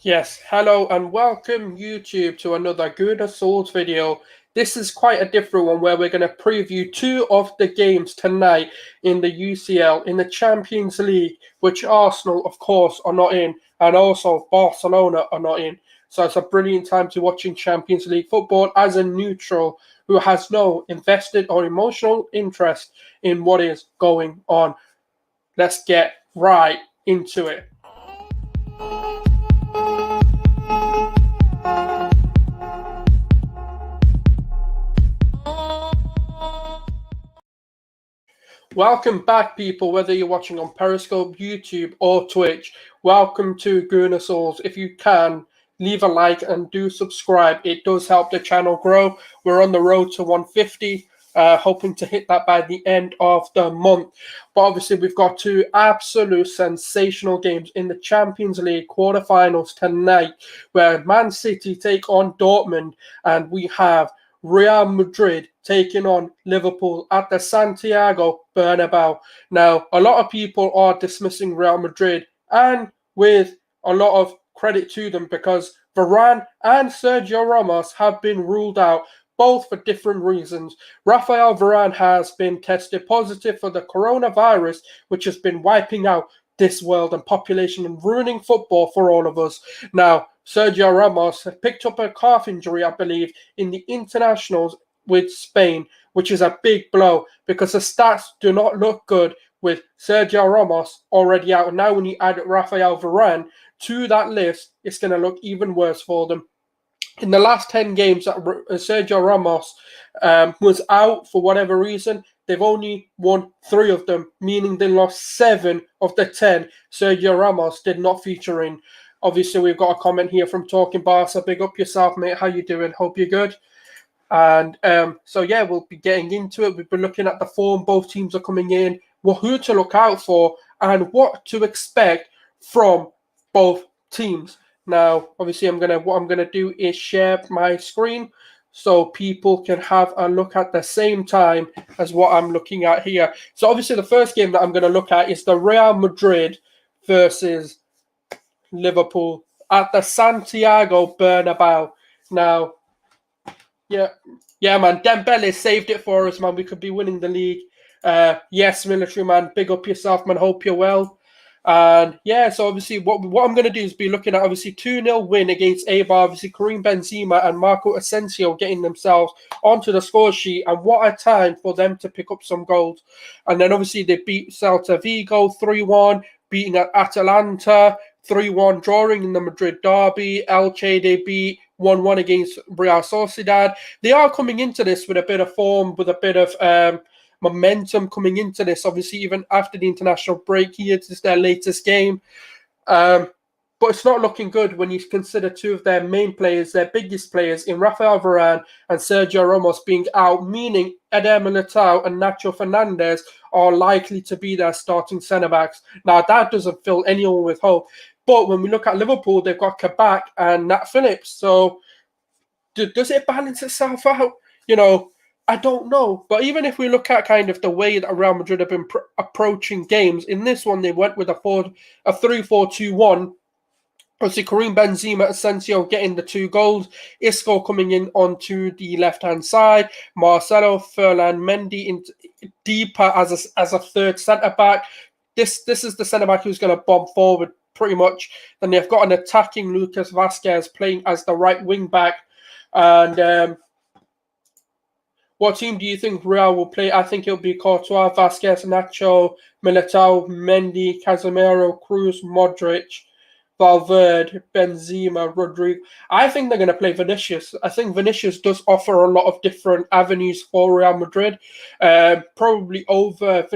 Yes, hello and welcome YouTube to another Good Assault video. This is quite a different one where we're going to preview two of the games tonight in the UCL, in the Champions League, which Arsenal, of course, are not in, and also Barcelona are not in. So it's a brilliant time to watching Champions League football as a neutral who has no invested or emotional interest in what is going on. Let's get right into it. Welcome back, people, whether you're watching on Periscope, YouTube, or Twitch. Welcome to Gooner Souls. If you can, leave a like and do subscribe. It does help the channel grow. We're on the road to 150, hoping to hit that by the end of the month. But obviously, we've got two absolute sensational games in the Champions League quarterfinals tonight, where Man City take on Dortmund, and we have Real Madrid taking on Liverpool at the Santiago Bernabeu. Now, a lot of people are dismissing Real Madrid, and with a lot of credit to them, because Varane and Sergio Ramos have been ruled out, both for different reasons. Rafael Varane has been tested positive for the coronavirus, which has been wiping out this world and population and ruining football for all of us. Now, Sergio Ramos picked up a calf injury, I believe, in the internationals with Spain, which is a big blow because the stats do not look good with Sergio Ramos already out. And now when you add Rafael Varane to that list, it's going to look even worse for them. In the last 10 games that Sergio Ramos was out for whatever reason, they've only won 3 of them, meaning they lost 7 of the 10 Sergio Ramos did not feature in. Obviously, we've got a comment here from Talking Barca. Big up yourself, mate. How you doing? Hope you're good. And so, yeah, we'll be getting into it. We've been looking at the form both teams are coming in, who to look out for, and what to expect from both teams. Now, obviously, what I'm gonna do is share my screen so people can have a look at the same time as what I'm looking at here. So, obviously, the first game that I'm gonna look at is the Real Madrid versus Liverpool at the Santiago Bernabeu. Now, yeah, man, Dembele saved it for us, man. We could be winning the league. Yes, military man, big up yourself, man. Hope you're well. And yeah, so obviously, what I'm going to do is be looking at obviously 2-0 win against Eibar. Obviously, Karim Benzema and Marco Asensio getting themselves onto the score sheet, and what a time for them to pick up some goals. And then obviously they beat Celta Vigo 3-1, beating Atalanta 3-1, drawing in the Madrid derby. Elche they beat 1-1 against Real Sociedad. They are coming into this with a bit of form, with a bit of momentum coming into this. Obviously, even after the international break, here it is their latest game. But it's not looking good when you consider 2 of their main players, their biggest players, in Rafael Varane and Sergio Ramos being out, meaning Eder Militao and Nacho Fernandez are likely to be their starting centre-backs. Now, that doesn't fill anyone with hope. But when we look at Liverpool, they've got Kabak and Nat Phillips. So does it balance itself out? I don't know. But even if we look at kind of the way that Real Madrid have been approaching games, in this one they went with a 3-4-2-1. Obviously, Karim Benzema, Asensio getting the 2 goals. Isco coming in onto the left-hand side. Marcelo, Ferland, Mendy deeper as a third centre-back. This is the centre-back who's going to bomb forward pretty much. Then they've got an attacking Lucas Vazquez playing as the right wing-back. And what team do you think Real will play? I think it'll be Courtois, Vazquez, Nacho, Militao, Mendy, Casemiro, Cruz, Modric, Valverde, Benzema, Rodrigo. I think they're going to play Vinicius. I think Vinicius does offer a lot of different avenues for Real Madrid. Probably over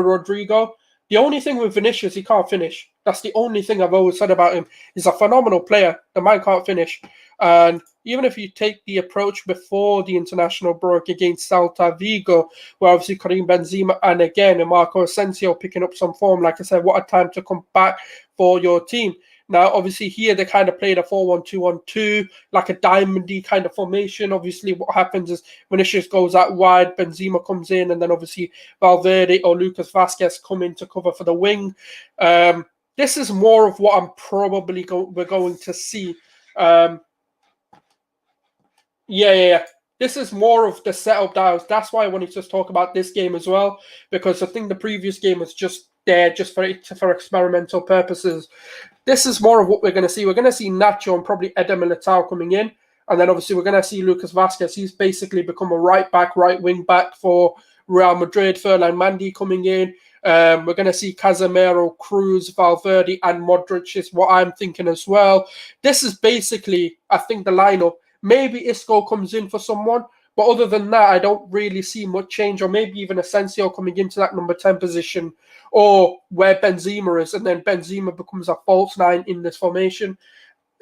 Rodrigo. The only thing with Vinicius, he can't finish. That's the only thing I've always said about him. He's a phenomenal player. The man can't finish. And even if you take the approach before the international break against Celta Vigo, where obviously Karim Benzema and again Marco Asensio picking up some form, like I said, what a time to come back for your team. Now, obviously, here they kind of played a 4-1-2-1-2, like a diamond-y kind of formation. Obviously, what happens is Vinicius goes out wide, Benzema comes in, and then obviously Valverde or Lucas Vazquez come in to cover for the wing. this is more of what I'm probably we're going to see. Yeah. This is more of the setup that's why I wanted to talk about this game as well, because I think the previous game was just there just for experimental purposes. This is more of what we're going to see. We're going to see Nacho and probably Eder Militao coming in. And then obviously we're going to see Lucas Vazquez. He's basically become a right wing back for Real Madrid. Ferland Mendy coming in. We're going to see Casemiro, Cruz, Valverde, and Modric is what I'm thinking as well. This is basically, I think, the lineup. Maybe Isco comes in for someone, but other than that, I don't really see much change, or maybe even Asensio coming into that number 10 position, or where Benzema is, and then Benzema becomes a false nine in this formation.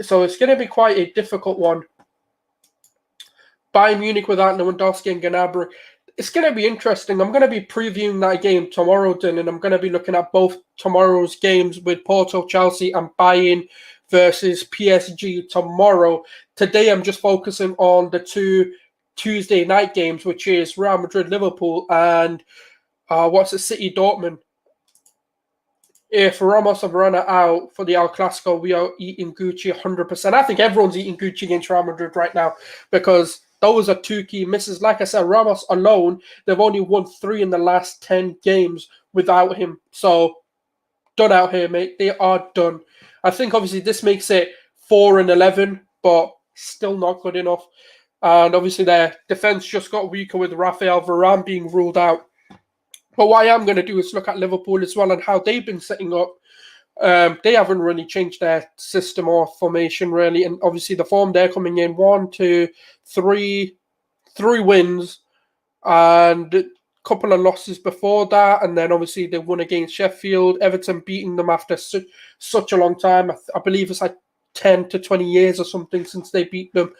So it's going to be quite a difficult one. Bayern Munich without Lewandowski and Gnabry. It's going to be interesting. I'm going to be previewing that game tomorrow, Dylan, and I'm going to be looking at both tomorrow's games with Porto, Chelsea, and Bayern versus PSG tomorrow. Today, I'm just focusing on the 2 Tuesday night games, which is Real Madrid, Liverpool, and City, Dortmund. If Ramos and Varane out for the El Clasico, we are eating Gucci 100%. I think everyone's eating Gucci against Real Madrid right now, because those are 2 key misses. Like I said, Ramos alone, they've only won 3 in the last 10 games without him. So, done out here, mate. They are done. I think, obviously, this makes it 4-11, but still not good enough. And, obviously, their defence just got weaker with Rafael Varane being ruled out. But what I am going to do is look at Liverpool as well and how they've been setting up. They haven't really changed their system or formation, really. And obviously the form they're coming in, 1, 2, 3 wins and a couple of losses before that. And then obviously they won against Sheffield. Everton beating them after such a long time. I believe it's like 10 to 20 years or something since they beat them.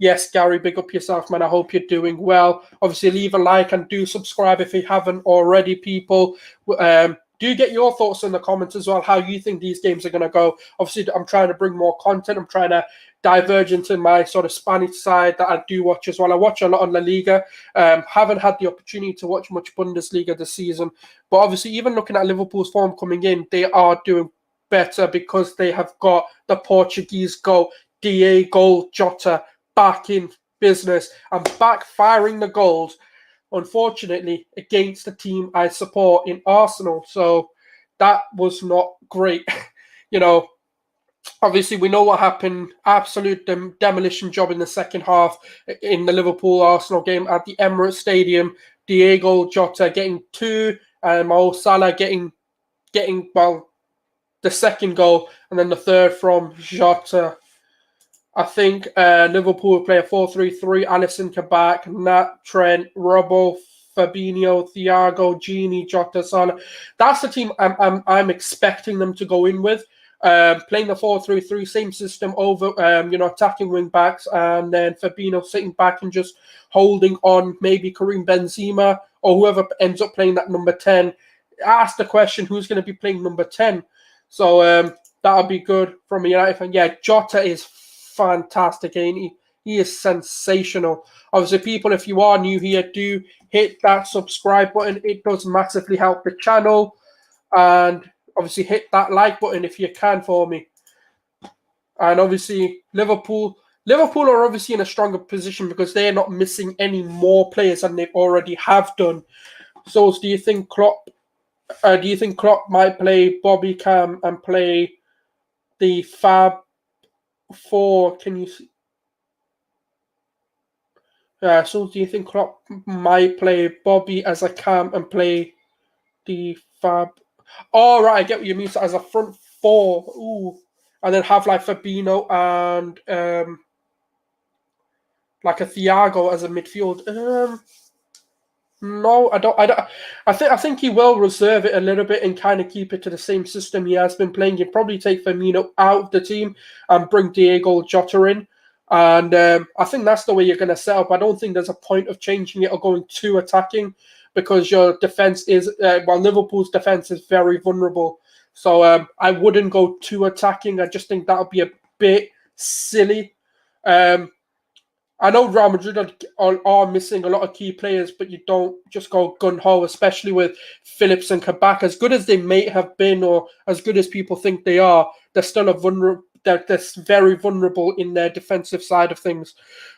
Yes, Gary, big up yourself, man. I hope you're doing well. Obviously, leave a like and do subscribe if you haven't already, people. Do get your thoughts in the comments as well, how you think these games are going to go. Obviously, I'm trying to bring more content. I'm trying to diverge into my sort of Spanish side that I do watch as well. I watch a lot on La Liga. Haven't had the opportunity to watch much Bundesliga this season. But obviously, even looking at Liverpool's form coming in, they are doing better because they have got the Portuguese goal, Diego Jota, back in business and back firing the goals, unfortunately, against the team I support in Arsenal. So that was not great. Obviously, we know what happened. Absolute demolition job in the second half in the Liverpool-Arsenal game at the Emirates Stadium. Diego Jota getting 2 and Mo Salah getting the second goal, and then the third from Jota. I think Liverpool will play a 4-3-3. Alisson can back, Nat, Trent, Robbo, Fabinho, Thiago, Gini, Jota, Salah. That's the team I'm expecting them to go in with. Playing the 4-3-3, same system over, attacking wing backs, and then Fabinho sitting back and just holding on, maybe Karim Benzema or whoever ends up playing that number 10. Ask the question, who's going to be playing number 10? So that'll be good from a United fan. Yeah, Jota is fantastic, ain't he? He is sensational. Obviously, people, if you are new here, do hit that subscribe button. It does massively help the channel. And obviously, hit that like button if you can for me. And obviously, Liverpool are obviously in a stronger position because they're not missing any more players than they already have done. So, do you think Klopp might play Bobby Cam and play the Fab 4? Can you see? So do you think Klopp might play Bobby as a cam and play the Fab? Oh, right, I get what you mean. So as a front 4, and then have like Fabinho and like a Thiago as a midfield. No, I don't. I think he will reserve it a little bit and kind of keep it to the same system he has been playing. He'd probably take Firmino out of the team and bring Diego Jota in. And I think that's the way you're going to set up. I don't think there's a point of changing it or going too attacking because your defense is, Liverpool's defense is very vulnerable. So I wouldn't go too attacking. I just think that would be a bit silly. I know Real Madrid are missing a lot of key players, but you don't just go gun-ho, especially with Phillips and Kabak. As good as they may have been, or as good as people think they are, they're still they're very vulnerable in their defensive side of things.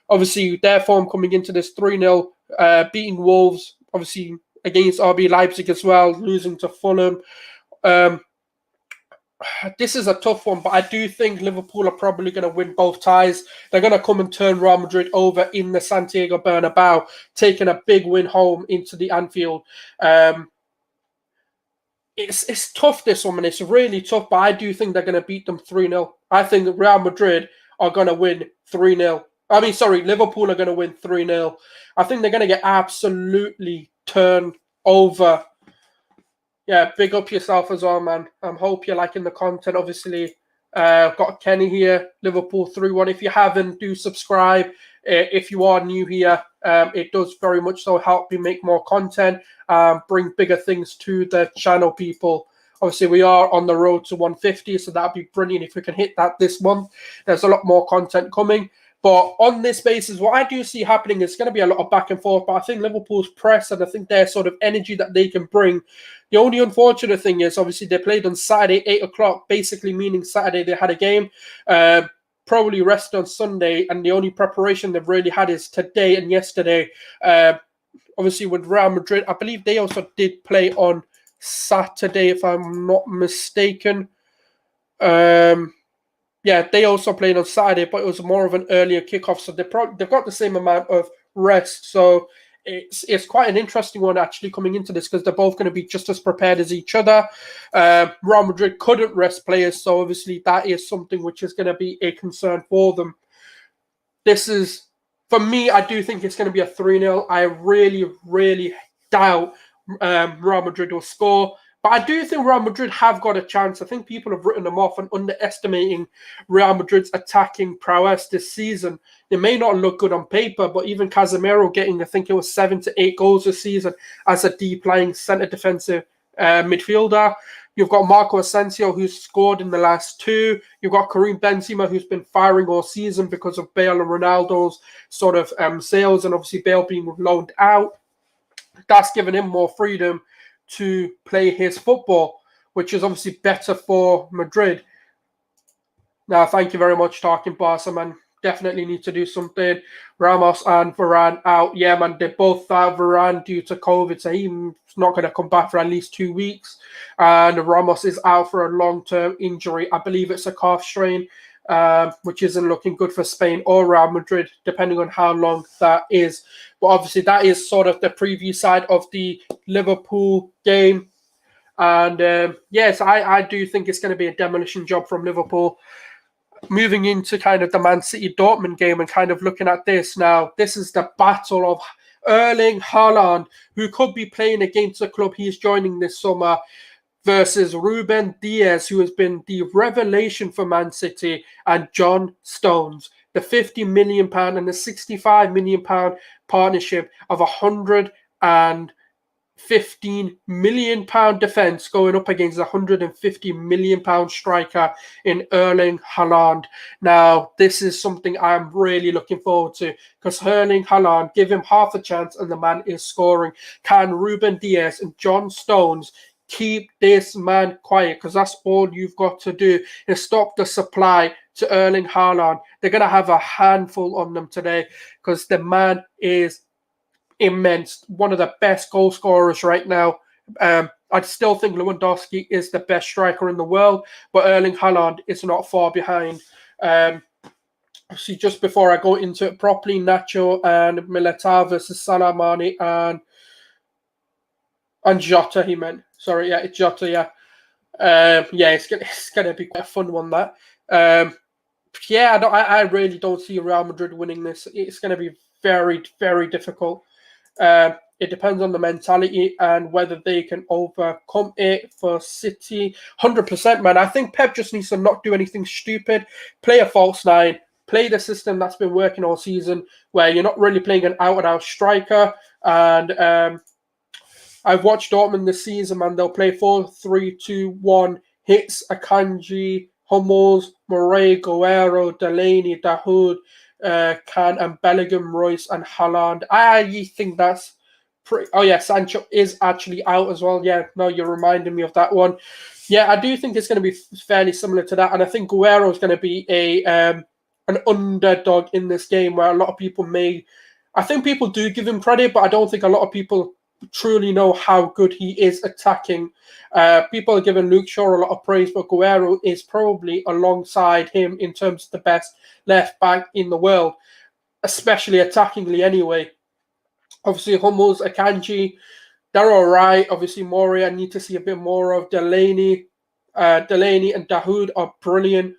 Obviously, their form coming into this 3-0, beating Wolves, obviously against RB Leipzig as well, losing to Fulham. This is a tough one, but I do think Liverpool are probably going to win both ties. They're going to come and turn Real Madrid over in the Santiago Bernabeu, taking a big win home into the Anfield. It's tough, this one, and it's really tough, but I do think they're going to beat them 3-0. I think Real Madrid are going to win 3-0. Liverpool are going to win 3-0. I think they're going to get absolutely turned over. Yeah, big up yourself as well, man. I hope you're liking the content. Obviously, got Kenny here, Liverpool 3-1. If you haven't, do subscribe. If you are new here, it does very much so help me make more content, bring bigger things to the channel, people. Obviously, we are on the road to 150, so that'd be brilliant if we can hit that this month. There's a lot more content coming. But on this basis, what I do see happening is going to be a lot of back and forth. But I think Liverpool's press and I think their sort of energy that they can bring. The only unfortunate thing is, obviously, they played on Saturday, 8 o'clock, basically meaning Saturday they had a game. Probably rest on Sunday, and the only preparation they've really had is today and yesterday. Obviously, with Real Madrid, I believe they also did play on Saturday, if I'm not mistaken. Yeah, they also played on Saturday, but it was more of an earlier kickoff, so they've got the same amount of rest. So it's quite an interesting one actually coming into this, because they're both going to be just as prepared as each other. Real Madrid couldn't rest players, so obviously that is something which is going to be a concern for them. This is, for me, I do think it's going to be a 3-0. I really, really doubt Real Madrid will score. But I do think Real Madrid have got a chance. I think people have written them off and underestimating Real Madrid's attacking prowess this season. They may not look good on paper, but even Casemiro getting, I think it was 7 to 8 goals this season as a deep-lying centre defensive midfielder. You've got Marco Asensio, who's scored in the last 2. You've got Karim Benzema, who's been firing all season because of Bale and Ronaldo's sort of sales, and obviously Bale being loaned out. That's given him more freedom to play his football, which is obviously better for Madrid. Now, thank you very much, Talking Barca, man. Definitely need to do something. Ramos and Varane out. Yeah, man, they're both out. Varane due to COVID, so he's not going to come back for at least 2 weeks. And Ramos is out for a long-term injury. I believe it's a calf strain, which isn't looking good for Spain or Real Madrid, depending on how long that is. But obviously, that is sort of the preview side of the Liverpool game. And yes, I do think it's going to be a demolition job from Liverpool. Moving into kind of the Man City Dortmund game and kind of looking at this now, this is the battle of Erling Haaland, who could be playing against the club he's joining this summer, versus Ruben Dias, who has been the revelation for Man City, and John Stones. The £50 million and the £65 million partnership of £115 million defence going up against a £150 million striker in Erling Haaland. Now, this is something I'm really looking forward to, because Erling Haaland, give him half a chance and the man is scoring. Can Ruben Dias and John Stones keep this man quiet? Because that's all you've got to do, is stop the supply to Erling Haaland. They're going to have a handful on them today, because the man is immense. One of the best goal scorers right now. I still think Lewandowski is the best striker in the world, but Erling Haaland is not far behind. See, just before I go into it properly, Nacho and Militao versus Salah, Mane and Jota, he meant. Sorry, yeah, it's Jota, yeah. Yeah, it's gonna be quite a fun one, that. Yeah, I really don't see Real Madrid winning this. It's going to be very, very difficult. It depends on the mentality and whether they can overcome it. For City, 100%, man. I think Pep just needs to not do anything stupid. Play a false nine. Play the system that's been working all season, where you're not really playing an out-and-out striker. And I've watched Dortmund this season, man. They'll play 4-3-2-1. Hits Akanji, Hummels, Murray, Guerrero, Delaney, Dahoud, Can, and Bellingham, Royce, and Haaland. I think that's pretty. Oh yeah, Sancho is actually out as well. Yeah, no, you're reminding me of that one. Yeah, I do think it's going to be fairly similar to that, and I think Guerrero is going to be a an underdog in this game, where a lot of people may. I think people do give him credit, but I don't think a lot of people truly know how good he is attacking. People are giving Luke Shaw a lot of praise, but Guerrero is probably alongside him in terms of the best left back in the world, especially attackingly anyway. Obviously, Hummels, Akanji, they're all right. Obviously, Mori, I need to see a bit more of. Delaney. Delaney and Dahoud are brilliant.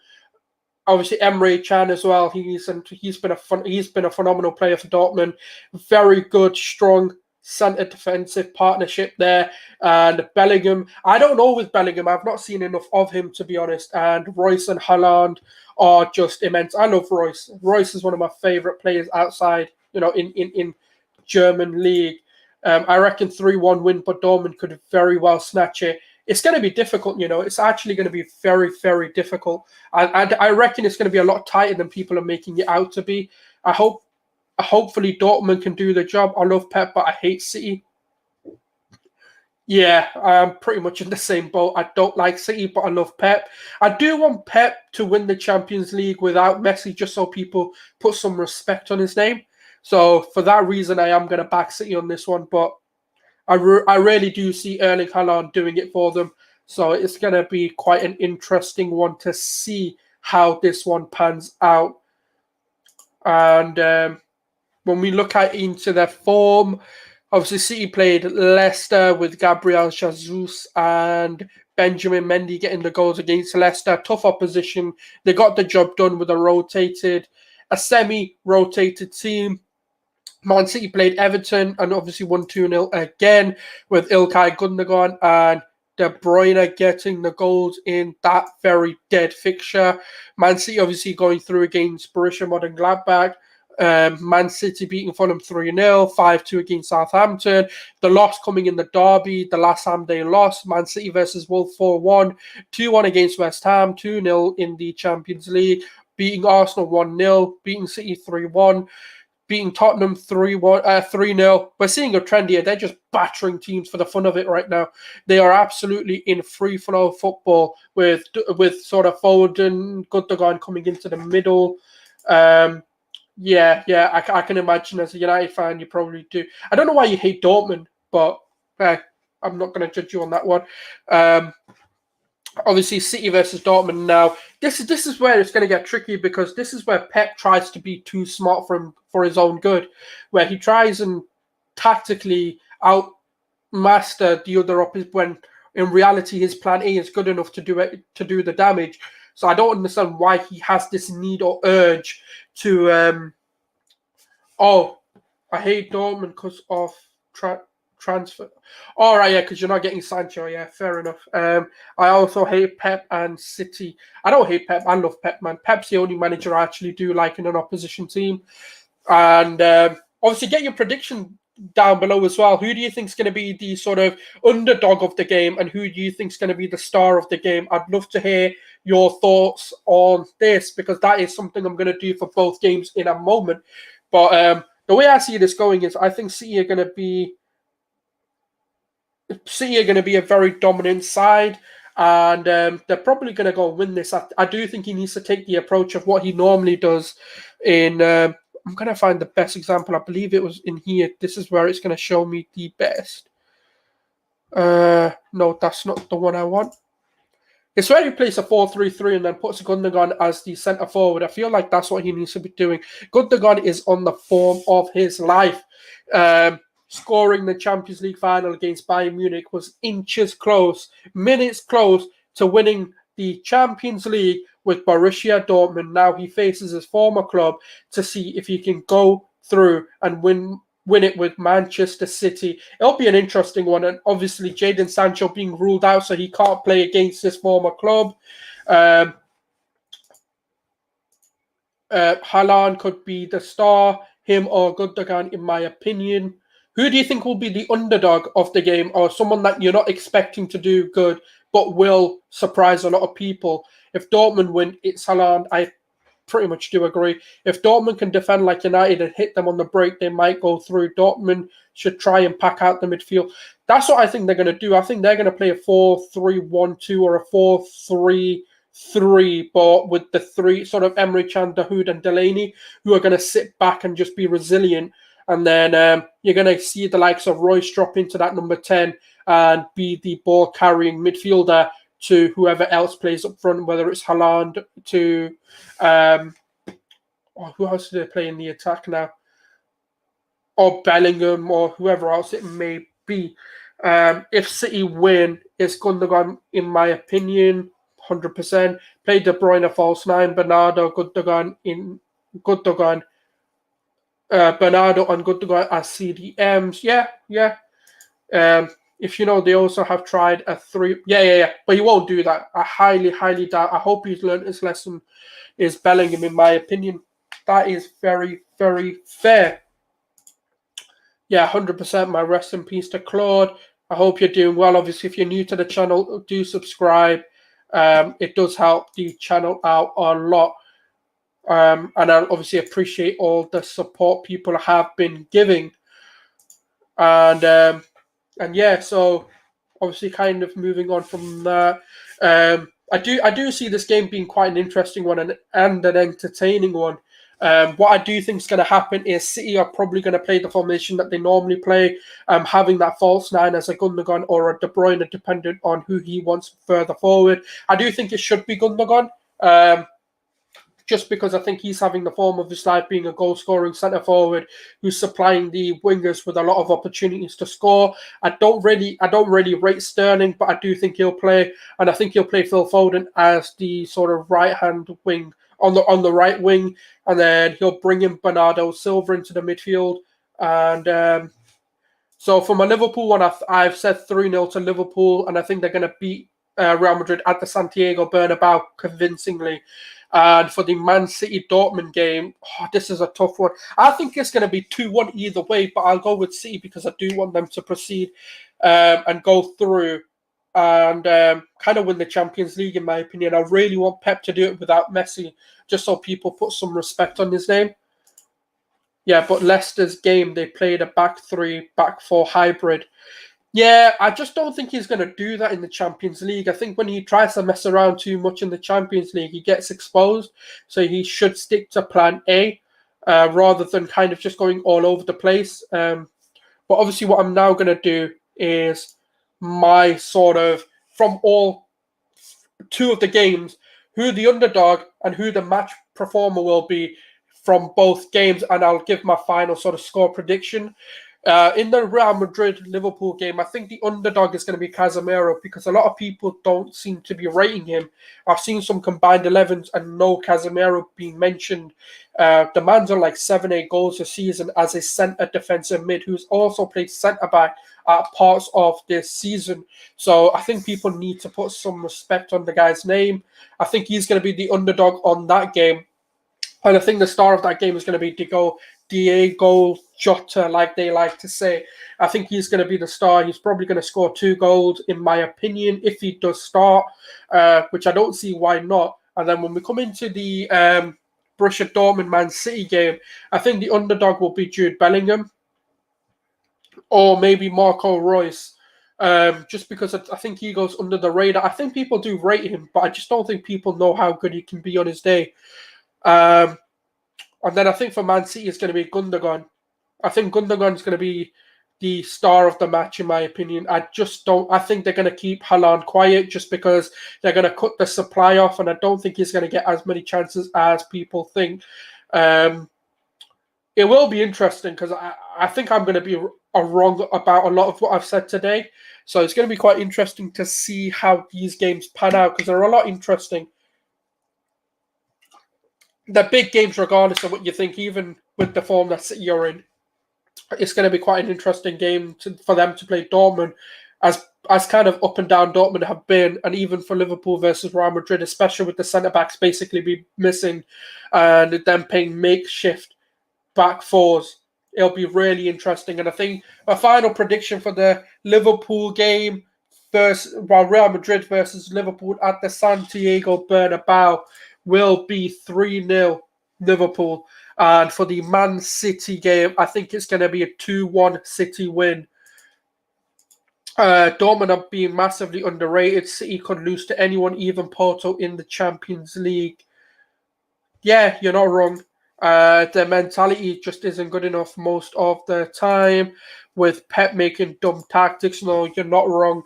Obviously, Emre Can as well. He's been a phenomenal player for Dortmund. Very good, strong centre defensive partnership there. And Bellingham, I don't know with Bellingham. I've not seen enough of him, to be honest. And Royce and Haaland are just immense. I love Royce. Royce is one of my favourite players outside, in German league. I reckon 3-1 win, but Dortmund could very well snatch it. It's going to be difficult, It's actually going to be very, very difficult. I reckon it's going to be a lot tighter than people are making it out to be. Hopefully Dortmund can do the job. I love Pep, but I hate City. Yeah, I'm pretty much in the same boat. I don't like City, but I love Pep. I do want Pep to win the Champions League without Messi, just so people put some respect on his name. So for that reason, I am going to back City on this one. But I really do see Erling Haaland doing it for them. So it's going to be quite an interesting one to see how this one pans out. And when we look into their form, obviously City played Leicester with Gabriel Jesus and Benjamin Mendy getting the goals against Leicester. Tough opposition. They got the job done with a semi-rotated team. Man City played Everton and obviously won 2-0 again with Ilkay Gundogan and De Bruyne getting the goals in that very dead fixture. Man City obviously going through against Borussia Mönchengladbach. Man City beating Fulham 3-0, 5-2 against Southampton. The loss coming in the derby, the last time they lost. Man City versus Wolves 4-1, 2-1 against West Ham, 2-0 in the Champions League, beating Arsenal 1-0, beating City 3-1. Beating Tottenham 3-0. We're seeing a trend here. They're just battering teams for the fun of it right now. They are absolutely in free flow football with sort of Foden, Gundogan coming into the middle. I can imagine as a United fan, you probably do. I don't know why you hate Dortmund, but I'm not going to judge you on that one. Obviously, City versus Dortmund now. This is where it's going to get tricky, because this is where Pep tries to be too smart for his own good, where he tries and tactically outmaster the other opponent when in reality his plan A is good enough to do the damage. So I don't understand why he has this need or urge to. I hate Dortmund because of transfer. All right, yeah, because you're not getting Sancho. Yeah, fair enough. I also hate Pep and City. I don't hate Pep. I love Pep, man. Pep's the only manager I actually do like in an opposition team. And obviously, get your prediction down below as well. Who do you think is going to be the sort of underdog of the game, and who do you think is going to be the star of the game? I'd love to hear your thoughts on this, because that is something I'm going to do for both games in a moment. But the way I see this going is I think City are going to be a very dominant side, and they're probably going to go win this. I do think he needs to take the approach of what he normally does in... I'm going to find the best example. I believe it was in here. This is where it's going to show me the best. No, that's not the one I want. It's where he plays a 4-3-3 and then puts Gundogan as the centre forward. I feel like that's what he needs to be doing. Gundogan is on the form of his life. Scoring the Champions League final against Bayern Munich was inches close, minutes close to winning the Champions League with Borussia Dortmund. Now he faces his former club to see if he can go through and win it with Manchester City. It'll be an interesting one. And obviously, Jadon Sancho being ruled out, so he can't play against his former club. Haaland could be the star, him or Gundogan, in my opinion. Who do you think will be the underdog of the game, or someone that you're not expecting to do good but will surprise a lot of people? If Dortmund win, it's Haaland. I pretty much do agree. If Dortmund can defend like United and hit them on the break, they might go through. Dortmund should try and pack out the midfield. That's what I think they're going to do. I think they're going to play a 4-3-1-2 or a 4-3-3, but with the three sort of Emre Can, Dahoud, and Delaney, who are going to sit back and just be resilient. And then you're going to see the likes of Royce drop into that number 10 and be the ball-carrying midfielder to whoever else plays up front, whether it's Haaland to who else do they play in the attack now? Or Bellingham or whoever else it may be. If City win, it's Gundogan, in my opinion, 100%. Play De Bruyne false 9, Bernardo Bernardo and Gundogan as CDMs. Yeah. If you know, they also have tried a 3. Yeah. But he won't do that. I highly doubt. I hope he's learned his lesson. Is Bellingham, in my opinion. That is very, very fair. Yeah, 100%. My rest in peace to Claude. I hope you're doing well. Obviously, if you're new to the channel, do subscribe. It does help the channel out a lot. And I obviously appreciate all the support people have been giving. And yeah, so obviously kind of moving on from that. I do see this game being quite an interesting one and an entertaining one. What I do think is going to happen is City are probably going to play the formation that they normally play, having that false 9 as a Gundogan or a De Bruyne, dependent on who he wants further forward. I do think it should be Gundogan, just because I think he's having the form of his life, being a goal-scoring centre-forward who's supplying the wingers with a lot of opportunities to score. I don't really rate Sterling, but I do think he'll play, and I think he'll play Phil Foden as the sort of right-hand wing on the right wing, and then he'll bring in Bernardo Silva into the midfield. And so for my Liverpool one, I've said 3-0 to Liverpool, and I think they're going to beat Real Madrid at the Santiago Bernabeu convincingly. And for the Man City Dortmund game, this is a tough one. I think it's going to be 2-1 either way, but I'll go with City because I do want them to proceed and go through and kind of win the Champions League, in my opinion. I really want Pep to do it without Messi, just so people put some respect on his name. Yeah, but Leicester's game, they played a back 3, back 4 hybrid. Yeah, I just don't think he's going to do that in the Champions League. I think when he tries to mess around too much in the Champions League, he gets exposed. So he should stick to plan A rather than kind of just going all over the place. But obviously what I'm now going to do is my sort of, from all 2 of the games, who the underdog and who the match performer will be from both games. And I'll give my final sort of score prediction. In the Real Madrid-Liverpool game, I think the underdog is going to be Casemiro because a lot of people don't seem to be rating him. I've seen some combined 11s and no Casemiro being mentioned. The man's on like 7-8 goals a season as a centre defensive mid who's also played centre-back at parts of this season. So I think people need to put some respect on the guy's name. I think he's going to be the underdog on that game. And I think the star of that game is going to be Diego Jota, like they like to say. I think he's going to be the star. He's probably going to score 2 goals, in my opinion, if he does start, which I don't see why not. And then when we come into the Borussia Dortmund Man City game, I think the underdog will be Jude Bellingham or maybe Marco Reus. Just because I think he goes under the radar. I think people do rate him, but I just don't think people know how good he can be on his day. And then I think for Man City, it's going to be Gundogan. I think Gundogan is going to be the star of the match, in my opinion. I think they're going to keep Haaland quiet just because they're going to cut the supply off, and I don't think he's going to get as many chances as people think. It will be interesting because I think I'm going to be wrong about a lot of what I've said today. So it's going to be quite interesting to see how these games pan out because they're a lot interesting. The big games, regardless of what you think, even with the form that City are in, it's going to be quite an interesting game for them to play Dortmund, as kind of up and down Dortmund have been, and even for Liverpool versus Real Madrid, especially with the centre-backs basically be missing and them playing makeshift back 4s. It'll be really interesting. And I think a final prediction for the Liverpool game Real Madrid versus Liverpool at the Santiago Bernabeu will be 3-0 Liverpool. And for the Man City game, I think it's going to be a 2-1 City win. Dortmund are being massively underrated. City could lose to anyone, even Porto, in the Champions League. Yeah, you're not wrong. Their mentality just isn't good enough most of the time, with Pep making dumb tactics. No, you're not wrong.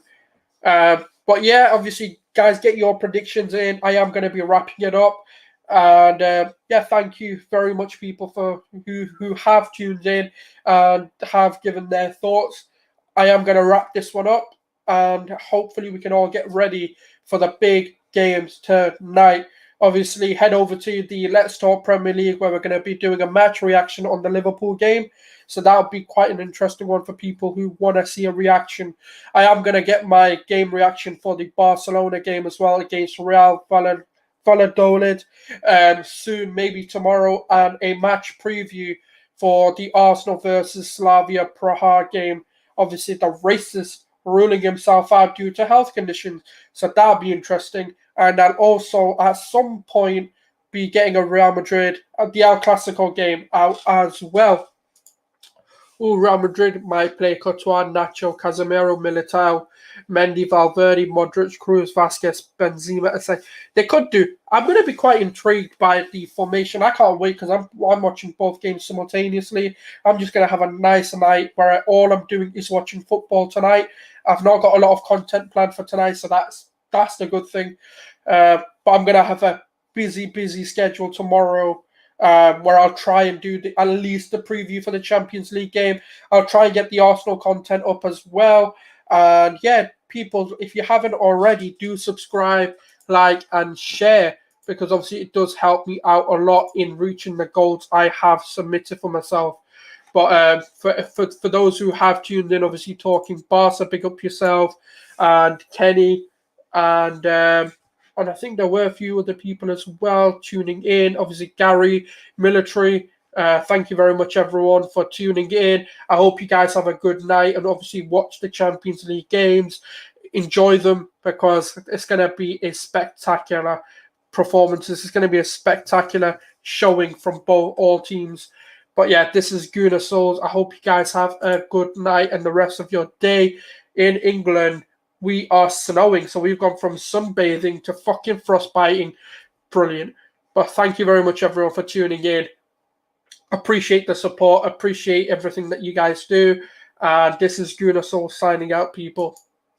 But yeah, obviously, guys, get your predictions in. I am going to be wrapping it up. And yeah, thank you very much, people, for who have tuned in and have given their thoughts. I am going to wrap this one up, and hopefully we can all get ready for the big games tonight. Obviously, head over to the Let's Talk Premier League, where we're going to be doing a match reaction on the Liverpool game. So that'll be quite an interesting one for people who want to see a reaction. I am going to get my game reaction for the Barcelona game as well against Real Valladolid soon, maybe tomorrow, and a match preview for the Arsenal versus Slavia Praha game. Obviously, the racist ruling himself out due to health conditions, so that'll be interesting. And I'll also, at some point, be getting a Real Madrid, the El Clasico game out as well. Real Madrid might play Courtois, Nacho, Casemiro, Militao, Mendy, Valverde, Modric, Cruz, Vasquez, Benzema. They could do. I'm going to be quite intrigued by the formation. I can't wait because I'm watching both games simultaneously. I'm just going to have a nice night where all I'm doing is watching football tonight. I've not got a lot of content planned for tonight, so that's the good thing. But I'm going to have a busy schedule tomorrow. Where I'll try and do at least the preview for the Champions League game. I'll try and get the Arsenal content up as well. And yeah, people, if you haven't already, do subscribe, like, and share, because obviously it does help me out a lot in reaching the goals I have submitted for myself. But for those who have tuned in, obviously talking Barca, big up yourself, and Kenny, and I think there were a few other people as well tuning in. Obviously, Gary, Military. Thank you very much, everyone, for tuning in. I hope you guys have a good night and obviously watch the Champions League games. Enjoy them because it's going to be a spectacular performance. This is going to be a spectacular showing from all teams. But yeah, this is Guna Souls. I hope you guys have a good night and the rest of your day. In England, we are snowing, so we've gone from sunbathing to fucking frostbiting. Brilliant. But thank you very much, everyone, for tuning in. Appreciate the support. Appreciate everything that you guys do. This is Guna Soul signing out, people.